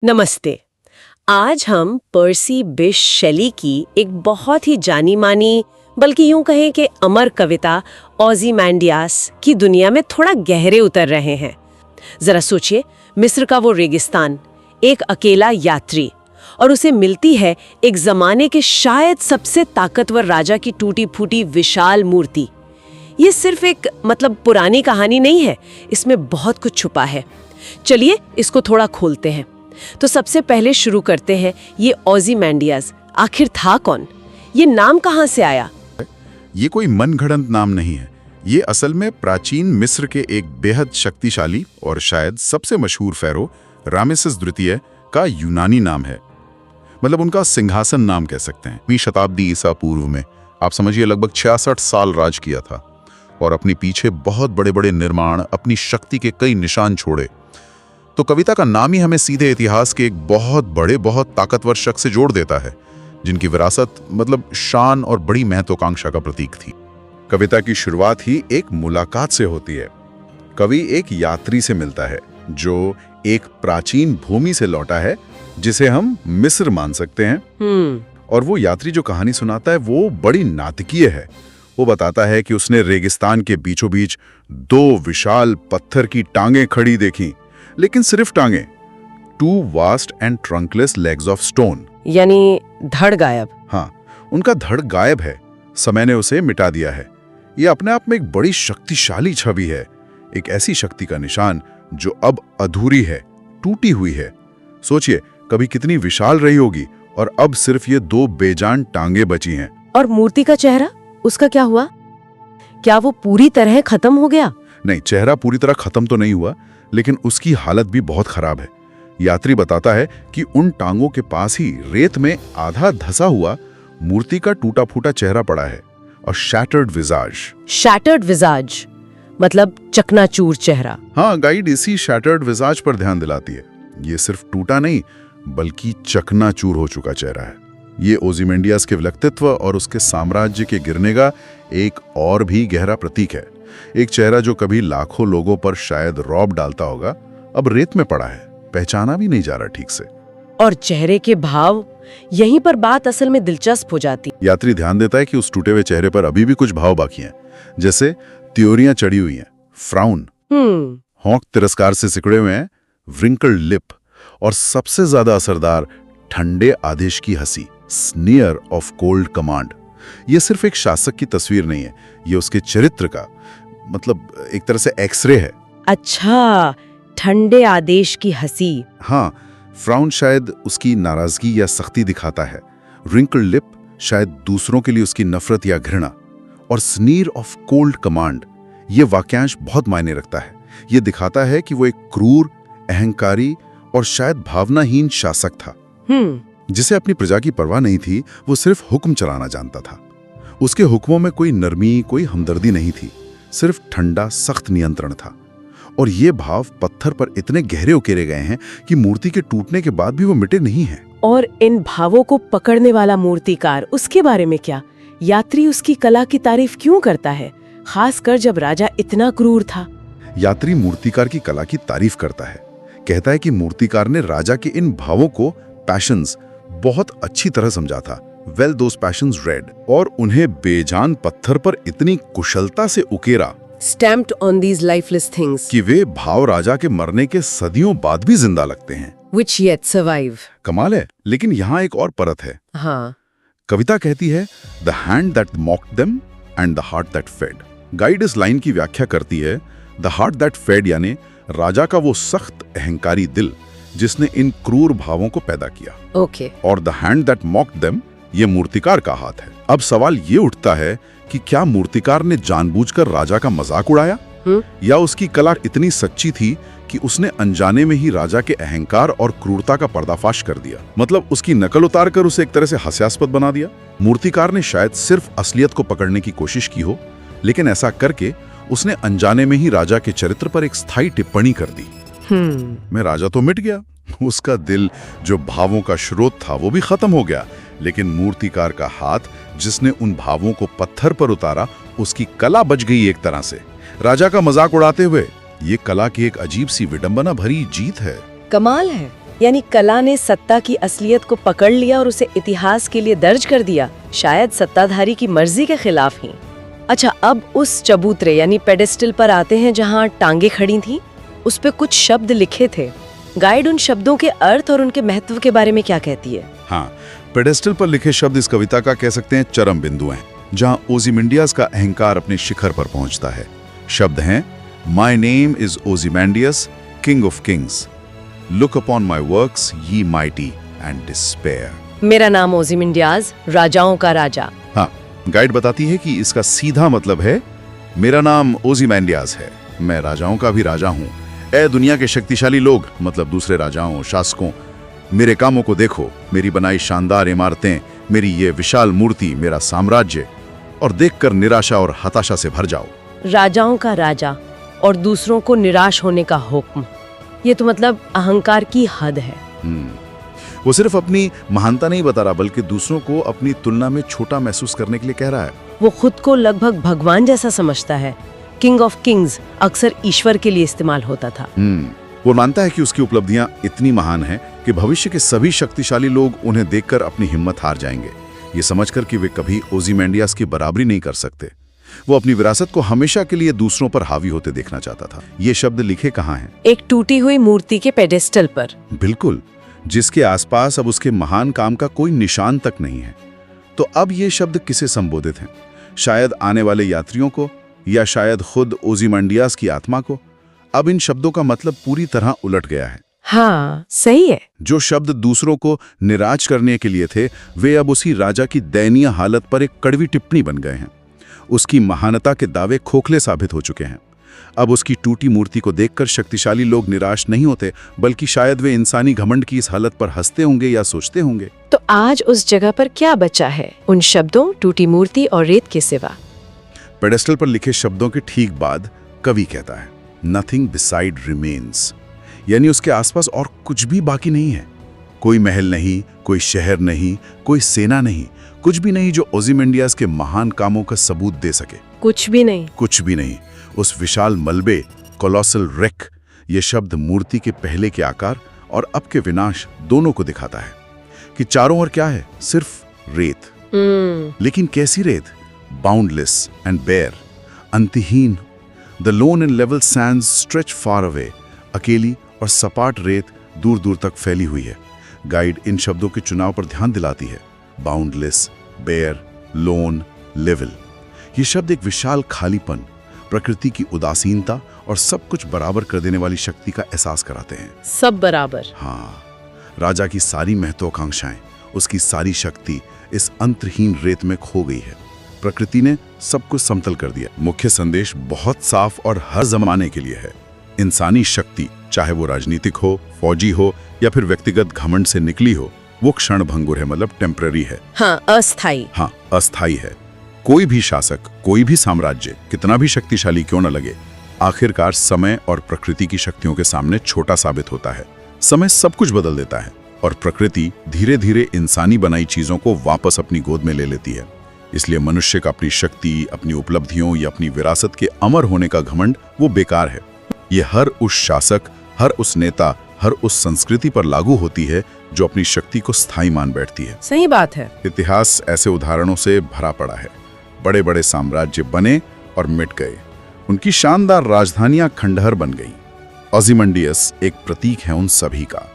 नमस्ते। आज हम पर्सी बिश शेली की एक बहुत ही जानी मानी बल्कि यूं कहें कि अमर कविता ओzymandias की दुनिया में थोड़ा गहरे उतर रहे हैं। जरा सोचिए, मिस्र का वो रेगिस्तान, एक अकेला यात्री, और उसे मिलती है एक जमाने के शायद सबसे ताकतवर राजा की टूटी फूटी विशाल मूर्ति। ये सिर्फ एक पुरानी कहानी नहीं है, इसमें बहुत कुछ छुपा है। चलिए इसको थोड़ा खोलते हैं। तो सबसे पहले शुरू करते हैं, ये ओzymandias आखिर था कौन? ये नाम कहाँ से आया? ये कोई मनगढ़ंत नाम नहीं है। ये असल में प्राचीन मिस्र के एक बेहद शक्तिशाली और शायद सबसे मशहूर फेरो रामेसेस द्वितीय का यूनानी नाम है। उनका सिंहासन नाम कह सकते हैं। 20वीं शताब्दी ईसा पूर्व में, आप समझिए, लगभग 66 साल राज किया था और अपने पीछे बहुत बड़े बड़े निर्माण, अपनी शक्ति के कई निशान छोड़े। तो कविता का नाम ही हमें सीधे इतिहास के एक बहुत बड़े, बहुत ताकतवर शख्स से जोड़ देता है, जिनकी विरासत शान और बड़ी महत्वाकांक्षा का प्रतीक थी। कविता की शुरुआत ही एक मुलाकात से होती है। कवि एक यात्री से मिलता है जो एक प्राचीन भूमि से लौटा है, जिसे हम मिस्र मान सकते हैं। और वो यात्री जो कहानी सुनाता है वो बड़ी नाटकीय है। वो बताता है कि उसने रेगिस्तान के बीचों बीच 2 विशाल पत्थर की टांगें खड़ी देखी, लेकिन सिर्फ टांगें। 2 vast and trunkless legs of stone, यानी धड़ गायब। हाँ, उनका धड़ गायब है, समय ने उसे मिटा दिया है। ये अपने आप में एक बड़ी शक्तिशाली छवि है, एक ऐसी शक्ति का निशान जो अब अधूरी है, टूटी हुई है। सोचिए, कभी कितनी विशाल रही होगी और अब सिर्फ ये 2 बेजान टांगे बची हैं। और मूर्ति का चेहरा, उसका क्या हुआ? क्या वो पूरी तरह खत्म हो गया? नहीं, चेहरा पूरी तरह खत्म तो नहीं हुआ, लेकिन उसकी हालत भी बहुत खराब है। यात्री बताता है कि उन टांगों के पास ही रेत में आधा धसा हुआ मूर्ति का टूटा फूटा चेहरा पड़ा है, और शैटर्ड विजाज। शैटर्ड विजाज मतलब चकनाचूर चेहरा। हाँ, गाइड इसी शैटर्ड विजाज पर ध्यान दिलाती है। ये सिर्फ टूटा नहीं, बल्कि चकनाचूर हो चुका चेहरा है। ये ओzymandias के व्यक्तित्व और उसके साम्राज्य के गिरने का एक और भी गहरा प्रतीक है। एक चेहरा जो कभी लाखों लोगों पर शायद रौब डालता होगा, अब रेत में पड़ा है, पहचाना भी नहीं जा रहा ठीक से। और चेहरे के भाव, यहीं पर बात असल में दिलचस्प हो जाती। यात्री ध्यान देता है कि उस टूटे हुए चेहरे पर अभी भी कुछ भाव बाकी हैं, जैसे त्योरियां चढ़ी हुई हैं, फ्राउन, होंठ तिरस्कार से सिकुड़े हुए हैं, व्रिंकल्ड लिप, और सबसे ज्यादा असरदार ठंडे आदेश की हंसी, स्नीयर ऑफ कोल्ड कमांड। ये सिर्फ एक शासक की तस्वीर नहीं है, ये उसके चरित्र का एक तरह से एक्सरे है। अच्छा, ठंडे आदेश की हंसी। हाँ, फ्राउन शायद उसकी नाराजगी या सख्ती दिखाता है, रिंकल्ड लिप शायद दूसरों के लिए उसकी नफरत या घृणा, और स्नीर ऑफ कोल्ड कमांड ये वाक्यांश बहुत मायने रखता है। ये दिखाता है कि वो एक क्रूर, अहंकारी और शायद भावनाहीन शासक था, जिसे अपनी प्रजा की परवाह नहीं थी। वो सिर्फ हुक्म चलाना जानता था। उसके हुक्मों में कोई नरमी, कोई हमदर्दी नहीं थी, सिर्फ ठंडा सख्त नियंत्रण था। और ये भाव पत्थर पर इतने गहरे उकेरे गए हैं कि मूर्ति के टूटने के बाद भी वो मिटे नहीं हैं। और इन भावों को पकड़ने वाला मूर्तिकार, उसके बारे में क्या? यात्री उसकी कला की तारीफ क्यों करता है, खासकर जब राजा इतना क्रूर था? यात्री मूर्तिकार की कला की तारीफ करता है, कहता है कि मूर्तिकार ने राजा के इन भावों को, पैशंस, बहुत अच्छी तरह समझा था। वेल दोस पैशंस रेड, और उन्हें बेजान पत्थर पर इतनी कुशलता से उकेरा, stamped on these lifeless things, कि वे भाव राजा के मरने के सदियों बाद भी जिंदा लगते हैं। Which yet survive. कमाल है। लेकिन यहाँ एक और परत है। हाँ। कविता कहती है, the hand that mocked them and the heart that fed. Guide इस लाइन की व्याख्या करती है, द हार्ट दैट फेड यानी राजा का वो सख्त अहंकारी दिल जिसने इन क्रूर भावों को पैदा किया। ओके। और the hand that mocked them, ये मूर्तिकार का हाथ है। अब सवाल ये उठता है कि क्या मूर्तिकार ने जानबूझकर राजा का मजाक उड़ाया, या उसकी कला इतनी सच्ची थी कि उसने अनजाने में ही राजा के अहंकार और क्रूरता का पर्दाफाश कर दिया। उसकी नकल उतार कर उसे एक तरह से हास्यास्पद बना दिया। मूर्तिकार ने शायद सिर्फ असलियत को पकड़ने की कोशिश की हो, लेकिन ऐसा करके उसने अनजाने में ही राजा के चरित्र पर एक स्थायी टिप्पणी कर दी। मैं राजा तो मिट गया, उसका दिल जो भावों का स्रोत था वो भी खत्म हो गया, लेकिन मूर्तिकार का हाथ जिसने उन भावों को पत्थर पर उतारा, उसकी कला बच गई एक तरह से। राजा का मजाक उड़ाते हुए ये कला की एक अजीब सी विडंबना भरी जीत है। कमाल है। यानी कला ने सत्ता की असलियत को पकड़ लिया और उसे इतिहास के लिए दर्ज कर दिया, शायद सत्ताधारी की मर्जी के खिलाफ ही। अच्छा, अब उस चबूतरे यानी पेडेस्टल पर आते हैं जहाँ टांगे खड़ी थीं। उस पे कुछ शब्द लिखे थे। गाइड उन शब्दों के अर्थ और उनके महत्व के बारे में क्या कहती है? हाँ, पेडेस्टल पर लिखे शब्द इस कविता का कह सकते हैं चरम बिंदु हैं, जहाँ ओzymandias का अहंकार अपने शिखर पर पहुंचता है। शब्द हैं, My name is Ozymandias, King of Kings. Look upon my works, ye mighty, and despair. मेरा नाम ओzymandias, राजाओं का राजा। हाँ, गाइड बताती है कि इसका सीधा मतलब है, मेरा नाम ओzymandias है, मैं राजाओं का भी राजा हूँ। ए दुनिया के शक्तिशाली लोग, मतलब दूसरे राजाओं, शासकों, मेरे कामों को देखो, मेरी बनाई शानदार इमारतें, मेरी ये विशाल मूर्ति, मेरा साम्राज्य, और देखकर निराशा और हताशा से भर जाओ। राजाओं का राजा और दूसरों को निराश होने का हुक्म, ये तो मतलब अहंकार की हद है। वो सिर्फ अपनी महानता नहीं बता रहा, बल्कि दूसरों को अपनी तुलना में छोटा महसूस करने के लिए कह रहा है। वो खुद को लगभग भगवान जैसा समझता है। किंग ऑफ किंग्स अक्सर ईश्वर के लिए इस्तेमाल होता था। वो मानता है कि उसकी उपलब्धियां इतनी महान हैं कि भविष्य के सभी शक्तिशाली लोग उन्हें देखकर अपनी हिम्मत हार जाएंगे, ये समझकर कि वे कभी ओzymandias की बराबरी नहीं कर सकते। वो अपनी विरासत को हमेशा के लिए दूसरों पर हावी होते देखना चाहता था। ये शब्द लिखे कहाँ हैं? एक टूटी हुई मूर्ति के पेडेस्टल पर। बिल्कुल, जिसके आसपास अब उसके महान काम का कोई निशान तक नहीं है। तो अब ये शब्द किसे संबोधित हैं? शायद आने वाले यात्रियों को, या शायद खुद ओzymandias की आत्मा को। अब इन शब्दों का मतलब पूरी तरह उलट गया है। हाँ, सही है। जो शब्द दूसरों को निराश करने के लिए थे, वे अब उसी राजा की दयनीय हालत पर एक कड़वी टिप्पणी बन गए हैं। उसकी महानता के दावे खोखले साबित हो चुके हैं। अब उसकी टूटी मूर्ति को देखकर शक्तिशाली लोग निराश नहीं होते, बल्कि शायद वे इंसानी घमंड की इस हालत पर हंसते होंगे या सोचते होंगे। तो आज उस जगह पर क्या बचा है उन शब्दों, टूटी मूर्ति और रेत के सिवा? पेडेस्टल पर लिखे शब्दों के ठीक बाद कवि कहता है, नथिंग बिसाइड रिमेन्स, यानी उसके आसपास और कुछ भी बाकी नहीं है। कोई महल नहीं, कोई शहर नहीं, कोई सेना नहीं, कुछ भी नहीं जो ओzymandias के महान कामों का सबूत दे सके। कुछ भी नहीं। कुछ भी नहीं। उस विशाल मलबे, कोलोसल रेक, ये शब्द मूर्ति के पहले के आकार और अब के विनाश दोनों को दिखाता है कि चारों ओर क्या है, सिर्फ रेत। लेकिन कैसी रेत? बाउंडलेस एंड बेयर, अंतहीन। The loan and level Sands stretch far away, अकेली और सपाट रेत दूर दूर तक फैली हुई है। गाइड इन शब्दों के चुनाव पर ध्यान दिलाती है। बाउंडलेस, बेयर, लोन, लेवल, ये शब्द एक विशाल खालीपन, प्रकृति की उदासीनता और सब कुछ बराबर कर देने वाली शक्ति का एहसास कराते हैं। सब बराबर। हाँ, राजा की सारी महत्वाकांक्षाएं, उसकी सारी शक्ति इस अंतहीन रेत में खो गई है। प्रकृति ने सब कुछ समतल कर दिया। मुख्य संदेश बहुत साफ और हर जमाने के लिए है। इंसानी शक्ति, चाहे वो राजनीतिक हो, फौजी हो या फिर व्यक्तिगत घमंड से निकली हो, वो क्षणभंगुर है, मतलब टेम्पररी है। हाँ, अस्थाई। हाँ, अस्थाई है। कोई भी शासक, कोई भी साम्राज्य कितना भी शक्तिशाली क्यों न लगे, आखिरकार समय और प्रकृति की शक्तियों के सामने छोटा साबित होता है। समय सब कुछ बदल देता है और प्रकृति धीरे धीरे इंसानी बनाई चीजों को वापस अपनी गोद में ले लेती है। इसलिए मनुष्य का अपनी शक्ति, अपनी उपलब्धियों या अपनी विरासत के अमर होने का घमंड वो बेकार है। ये हर उस शासक, हर उस नेता, हर उस संस्कृति पर लागू होती है जो अपनी शक्ति को स्थायी मान बैठती है। सही बात है। इतिहास ऐसे उदाहरणों से भरा पड़ा है। बड़े बड़े साम्राज्य बने और मिट गए, उनकी शानदार राजधानियां खंडहर बन गईं। ओzymandias एक प्रतीक है उन सभी का।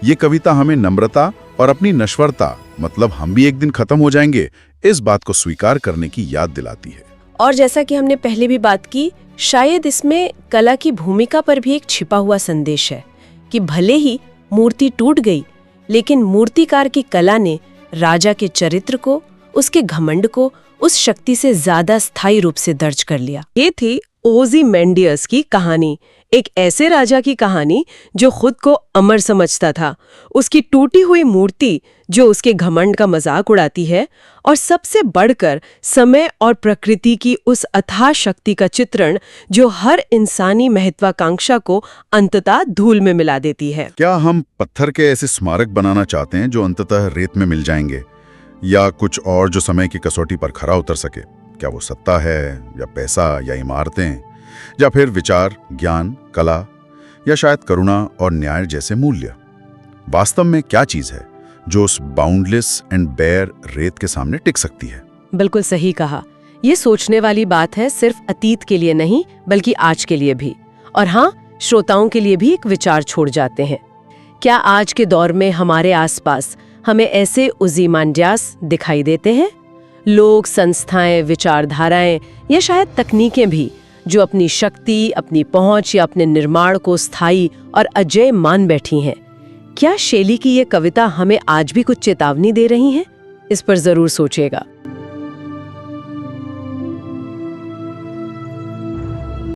ये कविता हमें नम्रता और अपनी नश्वरता, मतलब हम भी एक दिन खत्म हो जाएंगे, इस बात को स्वीकार करने की याद दिलाती है। और जैसा कि हमने पहले भी बात की, शायद इसमें कला की भूमिका पर भी एक छिपा हुआ संदेश है कि भले ही मूर्ति टूट गई, लेकिन मूर्तिकार की कला ने राजा के चरित्र को, उसके घमंड को उस शक्ति से ज्यादा स्थायी रूप से दर्ज कर लिया। ये थी ओzymandias की कहानी, एक ऐसे राजा की कहानी जो खुद को अमर समझता था, उसकी टूटी हुई मूर्ति जो उसके घमंड का मजाक उड़ाती है, और सबसे बढ़कर समय और प्रकृति की उस अथाह शक्ति का चित्रण जो हर इंसानी महत्वाकांक्षा को अंततः धूल में मिला देती है। क्या हम पत्थर के ऐसे स्मारक बनाना चाहते हैं जो अंततः रेत में मिल जाएंगे, या कुछ और जो समय की कसौटी पर खरा उतर सके? क्या वो सत्ता है, या पैसा, या इमारतें, या फिर विचार, ज्ञान, कला, या शायद करुणा और न्याय जैसे मूल्य? वास्तव में क्या चीज है जो उस बाउंडलेस एंड बेयर रेत के सामने टिक सकती है? बिल्कुल सही कहा। ये सोचने वाली बात है, सिर्फ अतीत के लिए नहीं बल्कि आज के लिए भी। और हाँ, श्रोताओं के लिए भी एक विचार छोड़ जाते हैं। क्या आज के दौर में हमारे आसपास हमें ऐसे ओज़िमांडियास दिखाई देते हैं? लोग, संस्थाएं, विचारधाराएं या शायद तकनीकें भी जो अपनी शक्ति, अपनी पहुंच या अपने निर्माण को स्थायी और अजेय मान बैठी हैं। क्या शेली की ये कविता हमें आज भी कुछ चेतावनी दे रही है? इस पर जरूर सोचिएगा।